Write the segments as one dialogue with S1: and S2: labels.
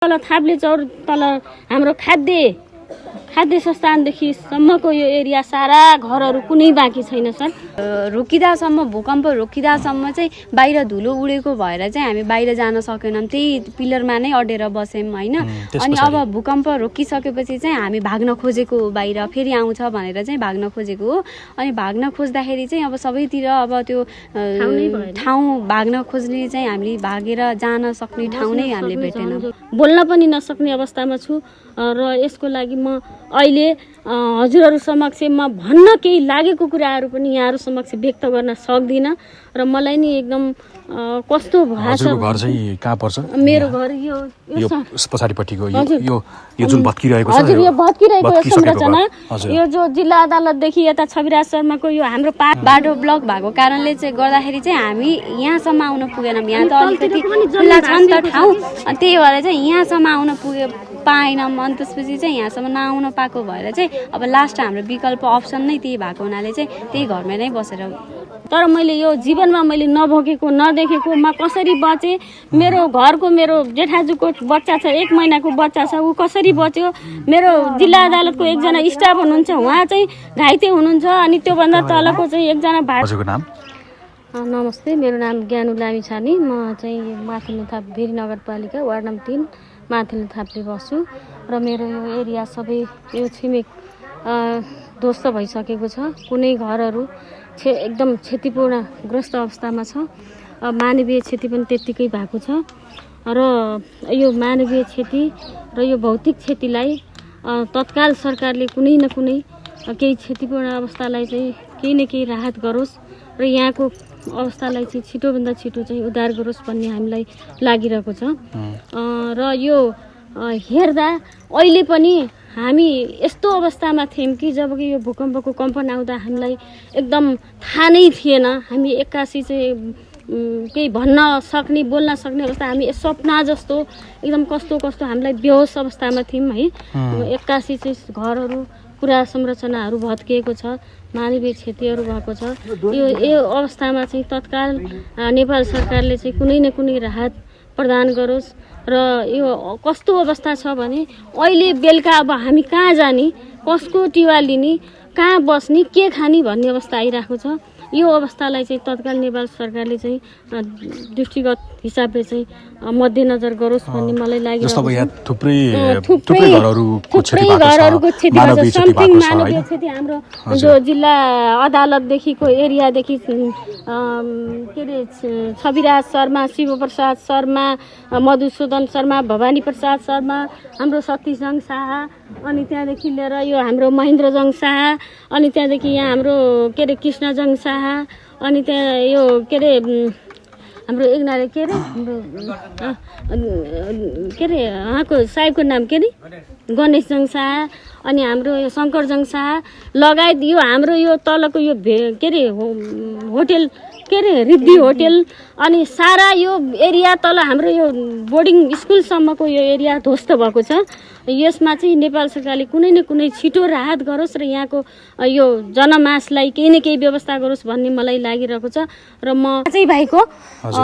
S1: तल थाप्ले चौर तल हाम्रो खाद्य संस्थानदेखि सम्मको यो एरिया सारा घरहरू कुनै बाँकी छैन सर।
S2: रोकिदासम्म भूकम्प रोकिदासम्म चाहिँ बाहिर धुलो उडेको भएर चाहिँ हामी बाहिर जान सकेनौँ, त्यही पिलरमा नै अडेर बस्यौँ होइन। अनि अब भूकम्प रोकिसकेपछि चाहिँ हामी भाग्न खोजेको बाहिर फेरि आउँछ भनेर चाहिँ भाग्न खोजेको हो। अनि भाग्न खोज्दाखेरि चाहिँ अब सबैतिर अब त्यो ठाउँ भाग्न खोज्ने चाहिँ हामीले भागेर जान सक्ने ठाउँ नै हामीले भेटेनौँ।
S1: बोल्न पनि नसक्ने अवस्थामा छु र यसको लागि म अहिले हजुरहरू समक्ष म भन्न केही लागेको कुराहरू पनि यहाँहरू समक्ष व्यक्त गर्न सक्दिनँ र मलाई नि एकदम कस्तो भाषा।
S3: घर चाहिँ कहाँ पर्छ?
S1: मेरो घर यो
S3: पछाडिपट्टिको यो जुन भत्किरहेको छ,
S1: हजुर यो भत्किरहेको संरचना यो जो जिल्ला अदालतदेखि यता छविराज शर्माको यो हाम्रो
S2: बाटो ब्लक भएको कारणले चाहिँ गर्दाखेरि चाहिँ हामी यहाँसम्म आउन पुगेनौँ। यहाँ त अलिकति खुल्ला छ नि त ठाउँ, त्यही भएर चाहिँ यहाँसम्म आउन पाएनौँ। अनि त्यसपछि चाहिँ यहाँसम्म नआउन पाएको भएर चाहिँ अब लास्ट हाम्रो विकल्प अप्सन नै त्यही भएको हुनाले चाहिँ त्यही घरमै नै बसेर।
S1: तर मैले यो जीवनमा मैले नभोगेको नदेखेको म कसरी बचेँ, मेरो घरको मेरो जेठाजुको बच्चा छ, 1 महिनाको बच्चा छ, ऊ कसरी बच्यो, मेरो जिल्ला अदालतको एकजना स्टाफ हुनुहुन्छ उहाँ चाहिँ घाइते हुनुहुन्छ, अनि त्योभन्दा तलको चाहिँ एकजना नमस्ते, मेरो नाम ज्ञानु लामिछाने, म चाहिँ माथिल्लो थाप भेरी नगरपालिका वार्ड नम्बर 3 माथिल्लो थाप्ले बस्छु र मेरो यो एरिया सबै यो छिमेक ध्वस्त भइसकेको छ। कुनै घरहरू एकदम क्षतिपूर्णग्रस्त अवस्थामा छ। मानवीय क्षति पनि त्यत्तिकै भएको छ र यो मानवीय क्षति र यो भौतिक क्षतिलाई तत्काल सरकारले कुनै न कुनै केही क्षतिपूर्ण अवस्थालाई चाहिँ केही न केही राहत गरोस् र यहाँको अवस्थालाई चाहिँ छिटोभन्दा छिटो चाहिँ उद्धार गरोस् भन्ने हामीलाई लागिरहेको छ। र यो हेर्दा अहिले पनि हामी यस्तो अवस्थामा थियौँ कि जबकि यो भूकम्पको कम्पन आउँदा हामीलाई एकदम थाहा नै थिएन। हामी एक्कासी चाहिँ केही भन्न सक्ने बोल्न सक्ने अवस्था, हामी सपना जस्तो एकदम कस्तो हामीलाई बेहोस अवस्थामा थियौँ है। एक्कासी चाहिँ घरहरू पुरा संरचनाहरू भत्किएको छ, मानवीय क्षतिहरू भएको छ। यो अवस्थामा चाहिँ तत्काल नेपाल सरकारले चाहिँ कुनै न कुनै राहत प्रदान गरोस् र यो कस्तो अवस्था छ भने अहिले बेलुका अब हामी कहाँ जाने, कसको टिवा लिने, कहाँ बस्ने, के खाने भन्ने अवस्था आइरहेको छ। यो अवस्थालाई चाहिँ तत्काल नेपाल सरकारले चाहिँ दृष्टिगत हिसाबले चाहिँ मध्यनजर गरोस् भन्ने मलाई लागि।
S3: थुप्रै
S1: घरहरूको क्षति भएको छ, समथिङ मानवीय क्षति हाम्रो जो जिल्ला अदालतदेखिको एरियादेखि के अरे छविराज शर्मा, शिवप्रसाद शर्मा, मधुसूदन शर्मा, भवानी प्रसाद शर्मा, हाम्रो सतीजङ शाह, अनि त्यहाँदेखि लिएर यो हाम्रो महेन्द्रजङ शाह, अनि त्यहाँदेखि यहाँ हाम्रो के अरे कृष्णजङ शाह, अनि त्यहाँ यो के अरे हाम्रो एकनाले के अरे उहाँको साहेबको नाम के अरे गणेशजङ शाह, अनि हाम्रो यो शङ्करजङ शाह लगायत यो हाम्रो यो तलको यो के अरे होटेल के अरे रिद्धि होटेल, अनि सारा यो एरिया तल हाम्रो यो बोर्डिङ स्कुलसम्मको यो एरिया ध्वस्त भएको छ। यसमा चाहिँ नेपाल सरकारले कुनै न कुनै छिटो राहत गरोस् र यहाँको यो जनमासलाई केही न केही व्यवस्था गरोस् भन्ने मलाई लागिरहेको छ। र म चाहिँ भाइको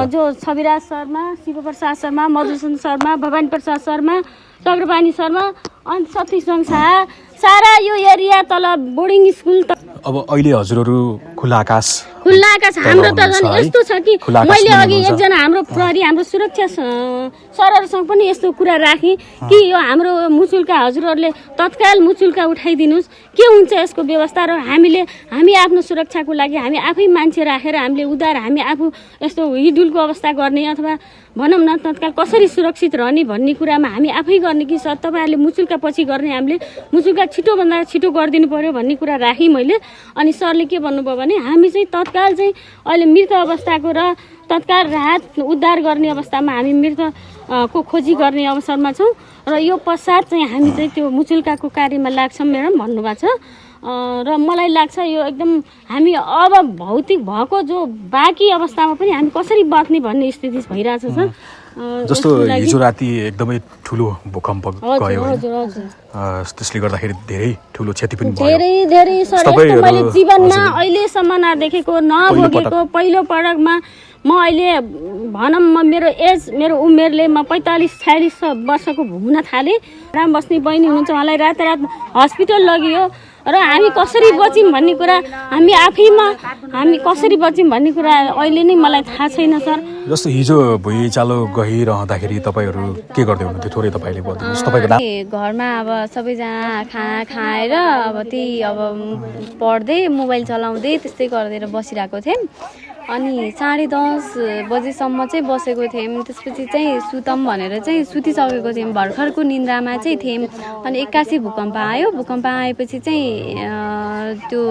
S1: जो छविराज शर्मा, शिवप्रसाद शर्मा, मधुसूदन शर्मा, भवानी प्रसाद शर्मा, चक्रपाणी शर्मा, अनि सतीजङ शाह, सारा यो एरिया तल बोर्डिङ स्कुल।
S3: अब अहिले हजुरहरू खुला आकाश
S1: हाम्रो त झन् यस्तो छ कि मैले अघि एकजना हाम्रो प्रहरी हाम्रो सुरक्षा सरहरूसँग पनि यस्तो कुरा राखेँ कि यो हाम्रो मुचुल्का हजुरहरूले तत्काल मुचुल्का उठाइदिनुहोस्, के हुन्छ यसको व्यवस्था, र हामी आफ्नो सुरक्षाको लागि हामी आफै मान्छे राखेर हामी आफू यस्तो हिडुलको अवस्था गर्ने अथवा भनौँ न तत्काल कसरी सुरक्षित रहने भन्ने कुरामा हामी आफै गर्ने कि सर तपाईँहरूले मुचुल्का पछि गर्ने, हामीले मुचुल्का छिटोभन्दा छिटो गरिदिनु पर्यो भन्ने कुरा राखेँ मैले। अनि सरले के भन्नुभयो भने हामी चाहिँ तत्काल चाहिँ अहिले मृत अवस्थाको र तत्काल राहत उद्धार गर्ने अवस्थामा हामी मृतको खोजी गर्ने अवसरमा छौँ र यो पश्चात चाहिँ हामी चाहिँ त्यो मुचुल्काको कार्यमा लाग्छौँ म्याडम भन्नुभएको छ। र मलाई लाग्छ यो एकदम हामी अब भौतिक भएको जो बाँकी अवस्थामा पनि हामी कसरी बच्ने भन्ने स्थिति भइरहेछ सर।
S3: जस्तो हिजो राति एकदमै ठुलो भूकम्प गयो, त्यसले गर्दाखेरि धेरै ठुलो क्षति पनि भयो।
S1: धेरै सर, यस्तो मैले जीवनमा अहिलेसम्म नदेखेको नभोगेको पहिलो पटकमा म अहिले भनौँ मेरो उमेरले म 45-46 वर्षको हुन थालेँ। राम बस्ने बहिनी हुनुहुन्छ, उहाँलाई रातारात हस्पिटल लगियो र हामी कसरी बच्यौँ भन्ने कुरा हामी कसरी बच्यौँ भन्ने कुरा अहिले नै मलाई थाहा छैन सर।
S3: जस्तो हिजो भुइँचालो गइरहँदाखेरि तपाईँहरू के गर्दै हुनुहुन्थ्यो थोरै तपाईँले बताउनुहोस्। तपाईँको
S2: घरमा अब सबैजना खाना खाएर अब त्यही अब पढ्दै मोबाइल चलाउँदै त्यस्तै गरेर बसिरहेको थियौँ। अनि 10:30 बजेसम्म चाहिँ बसेको थियौँ। त्यसपछि चाहिँ सुतौँ भनेर चाहिँ सुतिसकेको थियौँ, भर्खरको निन्द्रामा चाहिँ थियौँ। अनि एक्कासी भूकम्प आयो। भूकम्प आएपछि चाहिँ त्यो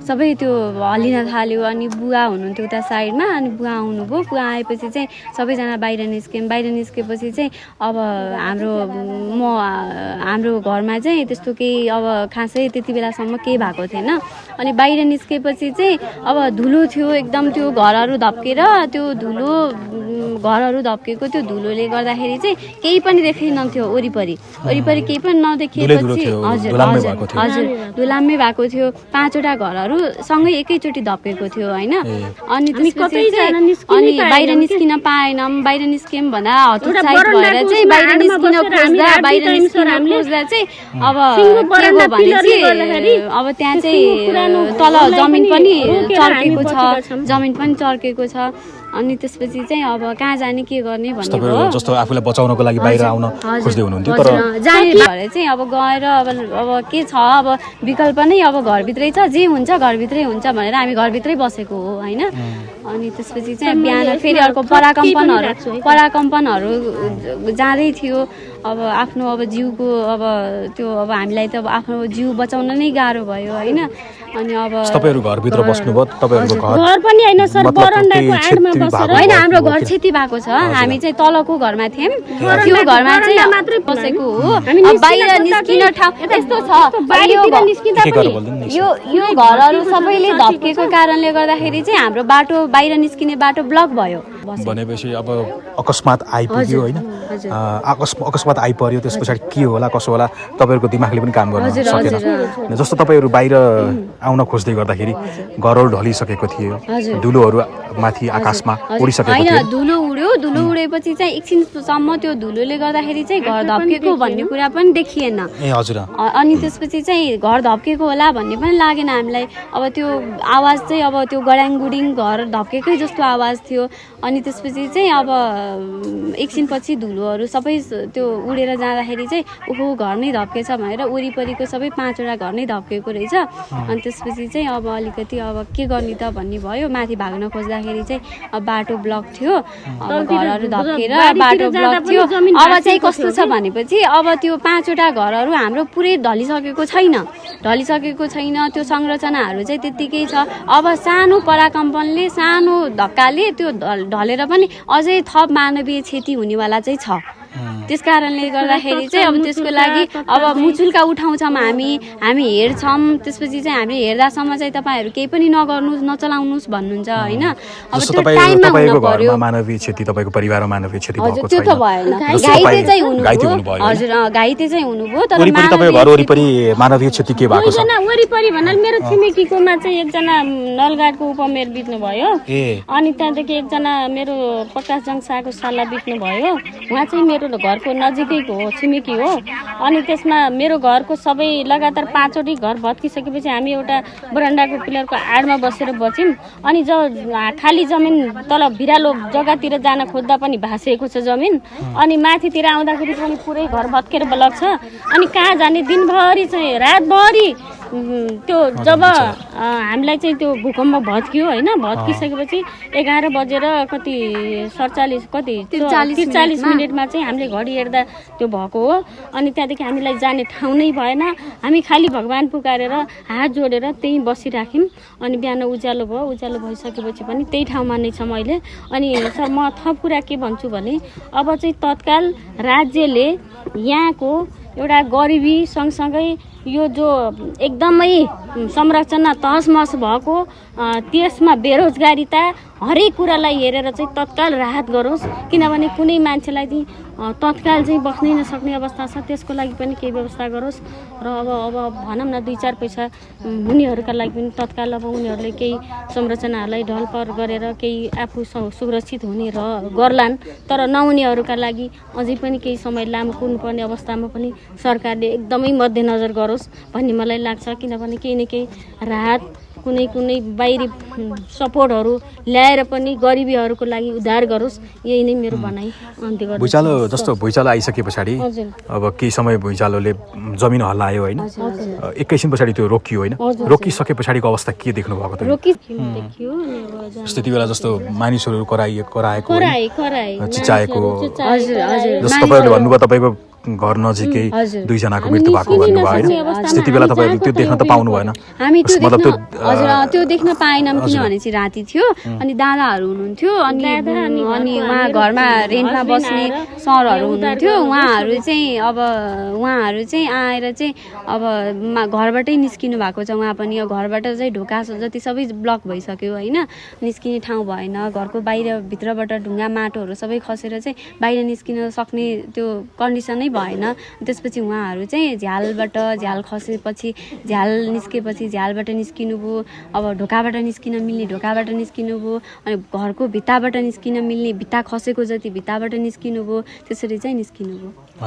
S2: सबै त्यो हल्लिन थाल्यो। अनि बुवा हुनुहुन्थ्यो उता साइडमा, अनि बुवा आउनुभयो। बुवा आएपछि चाहिँ सबैजना बाहिर निस्क्यौँ। बाहिर निस्केपछि चाहिँ अब हाम्रो घरमा चाहिँ त्यस्तो केही अब खासै त्यति बेलासम्म केही भएको थिएन। अनि बाहिर निस्केपछि चाहिँ अब धुलो थियो एकदम, त्यो घरहरू धप्केर त्यो घरहरू धप्केको त्यो धुलोले गर्दाखेरि चाहिँ केही पनि देखिन्थ्यो वरिपरि केही पनि नदेखिएपछि हजुर धुलाम्मै भएको थियो। 5वटा घरहरू सँगै एकैचोटि धप्केको थियो होइन। अनि अनि बाहिर निस्किन पाएनौँ। बाहिर निस्क्यौँ भन्दा हतोत्साहित भएर चाहिँ बाहिर निस्किन खोज्दा चाहिँ अब के भयो भने चाहिँ अब त्यहाँ चाहिँ तल जमिन पनि चर्केको छ। अनि त्यसपछि चाहिँ अब कहाँ जाने के गर्ने भन्ने भयो।
S3: जस्तो आफूलाई बचाउनको लागि बाहिर आउन खोज्दै हुनुहुन्थ्यो, तर
S2: जाने भएर चाहिँ अब गएर अब के छ, अब विकल्प नै अब घरभित्रै छ, जे हुन्छ घरभित्रै हुन्छ भनेर हामी घरभित्रै बसेको हो होइन। अनि त्यसपछि चाहिँ बिहान फेरि अर्को पराकम्पनहरू जाँदै थियो। अब आफ्नो अब जिउको अब त्यो अब हामीलाई त अब आफ्नो जिउ बचाउन नै गाह्रो भयो होइन। अनि अब
S3: तपाईहरु घरभित्र बस्नुभयो, तपाईहरुको
S1: घर पनि हैन सर, बरन्डाको आडमा बसेर
S2: हैन, हाम्रो घर क्षति भएको छ। हामी चाहिँ तलको घरमा थियौँ, त्यो घरमा चाहिँ मात्रै बसेको हो। बाहिर निस्किन ठाउँ यस्तो छ,
S1: बाहिर निस्किँदा पनि
S2: यो घरहरू सबैले धप्केको कारणले गर्दाखेरि चाहिँ हाम्रो बाटो बाहिर निस्किने बाटो ब्लक भयो।
S3: भनेपछि अब अकस्मात आइपुग्यो होइन, अकस्मात आइपर्यो, त्यस पछाडि के होला कसो होला तपाईहरुको दिमागले पनि काम गर्न सकेन। जस्तो तपाईहरु बाहिर आउन खोज्दै गर्दाखेरि घरहरू ढलिसकेको थियो, धुलोहरू माथि आकाशमा उडिसकेको थियो।
S2: हैन, धुलो उडेपछि चाहिँ एकछिनसम्म त्यो धुलोले गर्दाखेरि चाहिँ घर धप्केको भन्ने कुरा पनि देखिएन।
S3: ए हजुर।
S2: अनि त्यसपछि चाहिँ घर धप्केको होला भन्ने पनि लागेन हामीलाई। अब त्यो आवाज चाहिँ अब त्यो गडाङगुडिङ घर धप्केकै जस्तो आवाज थियो। अनि त्यसपछि चाहिँ अब एकछिनपछि धुलोहरू सबै त्यो उडेर जाँदाखेरि चाहिँ ओहो घर नै धप्केछ भनेर वरिपरिको सबै 5वटा घर नै धप्केको रहेछ। अनि त्यसपछि चाहिँ अब अलिकति अब के गर्ने त भन्ने भयो। माथि भाग्न खोज्दाखेरि चाहिँ अब बाटो ब्लक थियो, अब घरहरू धप्केर बाटो ब्लक थियो। अब चाहिँ कस्तो छ भनेपछि अब त्यो 5वटा घरहरू हाम्रो पुरै ढलिसकेको छैन, त्यो संरचनाहरू चाहिँ त्यत्तिकै छ। अब सानो पराकम्पनले सानो धक्काले त्यो ढलेर पनि अझै थप मानवीय क्षति हुनेवाला चाहिँ छ। त्यस कारणले गर्दाखेरि चाहिँ अब त्यसको लागि अब मुचुल्का उठाउँछौँ हामी हेर्छौँ। त्यसपछि चाहिँ हामीले हेर्दासम्म चाहिँ तपाईँहरू केही पनि नगर्नुहोस्, नचलाउनुहोस् भन्नुहुन्छ होइन। अब त्यो टाइममा हुनु पर्यो।
S3: मानवीय क्षति तपाईँको परिवारमा मानवीय क्षति भएको
S2: त्यो त भएन, घाइते चाहिँ हुनुभयो। हजुर घाइते चाहिँ हुनुभयो, तर
S3: घर वरिपरि मानवीय क्षति के भएको छ?
S1: वरिपरि भन्नाले मेरो छिमेकीकोमा चाहिँ एकजना नलगाडको उपमेयर बित्नु भयो। अनि त्यहाँदेखि एकजना मेरो प्रकाश जङसाको साला बित्नु भयो। उहाँ चाहिँ मेरो घरको नजिकैको हो, छिमेकी हो। अनि त्यसमा मेरो घरको सबै लगातार 5वटै घर भत्किसकेपछि हामी एउटा बरन्डाको पिलरको आडमा बसेर बच्यौँ। अनि खाली जमिन तल भिरालो जग्गातिर जान खोज्दा पनि भाँसिएको छ जमिन। अनि माथितिर आउँदाखेरि पनि पुरै घर भत्केर ब्लक छ। अनि कहाँ जाने, दिनभरि चाहिँ रातभरि त्यो जब हामीलाई चाहिँ त्यो भूकम्प भत्कियो होइन, भत्किसकेपछि 11 बजेर कति 43 मिनटमा चाहिँ हामीले घडी हेर्दा त्यो भएको हो। अनि त्यहाँदेखि हामीलाई जाने ठाउँ नै भएन। हामी खालि भगवान् पुकारेर हात जोडेर त्यहीँ बसिराख्यौँ। अनि बिहान उज्यालो भयो, उज्यालो भइसकेपछि पनि त्यही ठाउँमा नै छ मैले। अनि सर म थप कुरा के भन्छु भने अब चाहिँ तत्काल राज्यले यहाँको एउटा गरिबी सँगसँगै यो जो एकदमै संरचना तहसमहस भएको त्यसमा बेरोजगारीता हरेक कुरालाई हेरेर चाहिँ तत्काल राहत गरोस्। किनभने कुनै मान्छेलाई चाहिँ तत्काल चाहिँ बस्नै नसक्ने अवस्था छ, त्यसको लागि पनि केही व्यवस्था गरोस्। र अब भनौँ न 2-4 पैसा हुनेहरूका लागि पनि तत्काल अब उनीहरूले केही संरचनाहरूलाई ढलपर गरेर केही आफू सुरक्षित हुने गर्लान्। तर नहुनेहरूका लागि अझै पनि केही समय लामो कुर्नुपर्ने अवस्थामा पनि सरकारले एकदमै मध्यनजर गरोस् भन्ने मलाई लाग्छ। किनभने केही न केही राहत कुनै बाहिरी सपोर्टहरू ल्याएर पनि गरिबीहरूको लागि उद्धार गरोस्। यही नै मेरो भनाइ अन्त्य गर्छु।
S3: भुइँचालो आइसके पछाडि अब केही समय भुइँचालोले जमिन हल्लायो होइन, एकैछिन पछाडि त्यो रोकियो होइन, रोकिसके पछाडिको अवस्था के देख्नु भएको त? त्यति बेला जस्तो मानिसहरू कराएको चिचाएको, जस्तो तपाईँहरूले भन्नुभयो तपाईँको घर नजिकै 2 जनाको मृत्यु भएको भन्नुभयो होइन, त्यति बेला तपाईँहरूले त्यो देख्न त पाउनु भएन?
S2: हामी त्यो देख्न पाएनौँ किनभने चाहिँ राति थियो अनि दादाहरू हुनुहुन्थ्यो अनि उहाँ घरमा रेन्टमा बस्ने सरहरू हुनुहुन्थ्यो। उहाँहरू चाहिँ आएर चाहिँ अब घरबाटै निस्किनु भएको छ। उहाँ पनि घरबाट चाहिँ ढोका जति सबै ब्लक भइसक्यो होइन, निस्किने ठाउँ भएन। घरको भित्रबाट ढुङ्गा माटोहरू सबै खसेर चाहिँ बाहिर निस्किन सक्ने त्यो कन्डिसनै भएन। त्यसपछि उहाँहरू चाहिँ झ्याल खसेपछि झ्याल निस्केपछि झ्यालबाट निस्किनु भयो, अब ढोकाबाट निस्किन मिल्ने ढोकाबाट निस्किनु भयो, अनि घरको भित्ताबाट निस्किन मिल्ने भित्ता खसेको जति भित्ताबाट निस्किनु भयो, त्यसरी चाहिँ निस्किनु भयो।